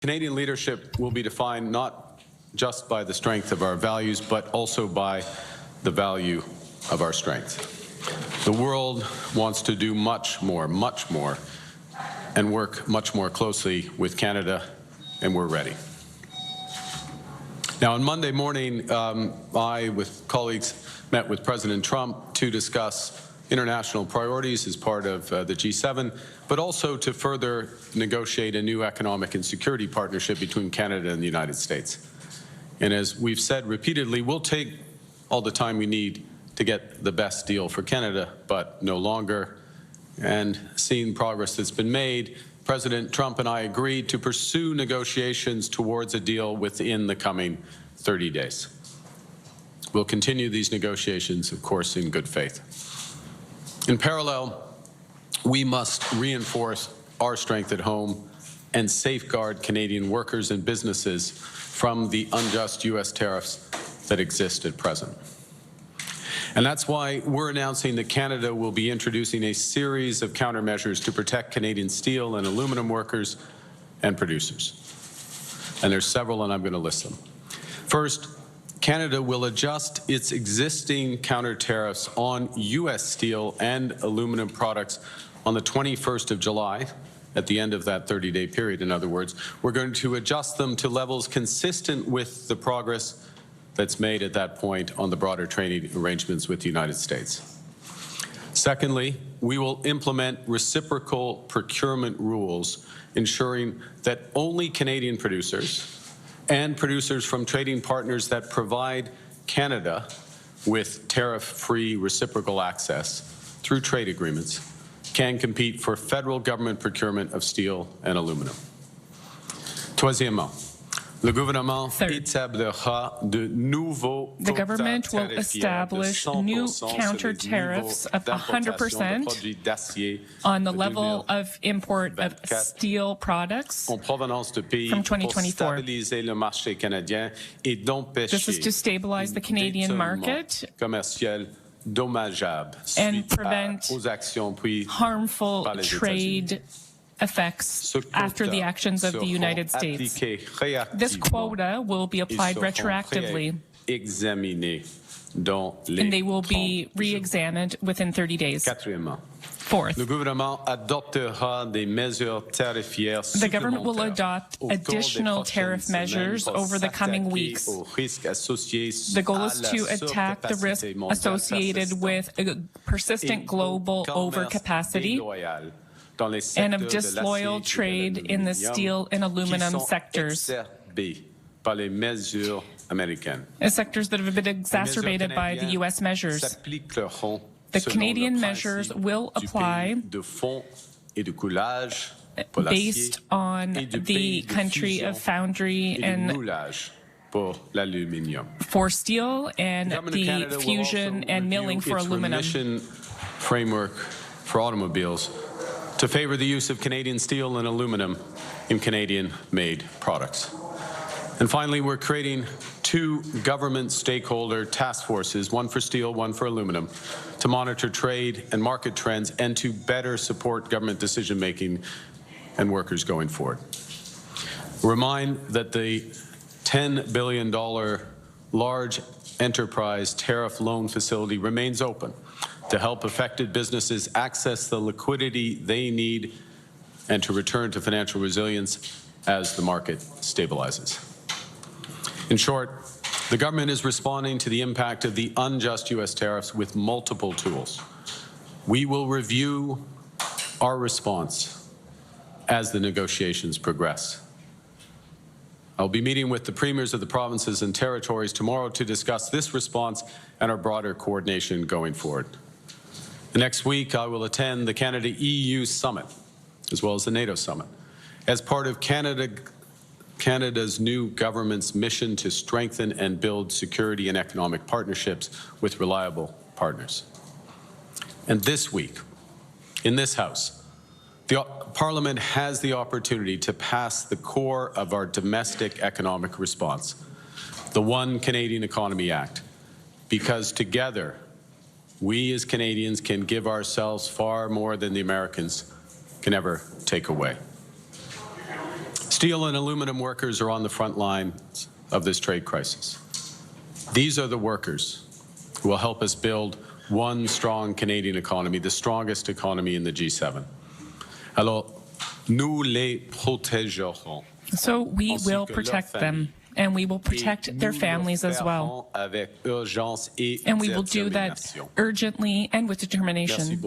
Canadian leadership will be defined not just by the strength of our values, but also by the value of our strength. The world wants to do much more, and work much more closely with Canada, and we're ready. Now, on Monday morning, I, with colleagues, met with President Trump to discuss international priorities as part of the G7, but also to further negotiate a new economic and security partnership between Canada and the United States. And as we've said repeatedly, we'll take all the time we need to get the best deal for Canada, but no longer. And seeing progress that's been made, President Trump and I agreed to pursue negotiations towards a deal within the coming 30 days. We'll continue these negotiations, of course, in good faith. In parallel, we must reinforce our strength at home and safeguard Canadian workers and businesses from the unjust U.S. tariffs that exist at present. And that's why we're announcing that Canada will be introducing a series of countermeasures to protect Canadian steel and aluminum workers and producers. And there's several, and I'm going to list them. First, Canada will adjust its existing counter tariffs on U.S. steel and aluminum products on the 21st of July, at the end of that 30-day period, in other words. We're going to adjust them to levels consistent with the progress that's made at that point on the broader trading arrangements with the United States. Secondly, we will implement reciprocal procurement rules, ensuring that only Canadian producers and producers from trading partners that provide Canada with tariff-free reciprocal access through trade agreements can compete for federal government procurement of steel and aluminum. Troisièmement, le gouvernement établira de nouveaux The government will establish new counter tariffs of 100% on the level of import of steel products from 2024. This is to stabilize the Canadian market and prevent harmful trade effects after the actions of the United States. This quota will be applied retroactively, and they will be re-examined within 30 days. Fourth, the government will adopt additional tariff measures over the coming weeks. The goal is to attack the risk associated with a persistent global overcapacity and of disloyal trade in the steel and aluminum sectors, sectors that have been exacerbated by the U.S. measures. The Canadian measures will apply based on the country of foundry and for steel and the fusion and milling for aluminum. Framework for automobiles to favor the use of Canadian steel and aluminum in Canadian-made products. And finally, we're creating two government stakeholder task forces, one for steel, one for aluminum, to monitor trade and market trends and to better support government decision-making and workers going forward. Remind that the $10 billion large enterprise tariff loan facility remains open to help affected businesses access the liquidity they need and to return to financial resilience as the market stabilizes. In short, the government is responding to the impact of the unjust U.S. tariffs with multiple tools. We will review our response as the negotiations progress. I'll be meeting with the premiers of the provinces and territories tomorrow to discuss this response and our broader coordination going forward. The next week, I will attend the Canada-U.S. summit, as well as the NATO summit, as part of Canada's new government's mission to strengthen and build security and economic partnerships with reliable partners. And this week, in this House, the Parliament has the opportunity to pass the core of our domestic economic response, the One Canadian Economy Act, because together, we as Canadians can give ourselves far more than the Americans can ever take away. Steel and aluminum workers are on the front lines of this trade crisis. These are the workers who will help us build one strong Canadian economy, the strongest economy in the G7. Alors, nous les protégerons. So we will protect them, and we will protect their families as well. And we will do that urgently and with determination.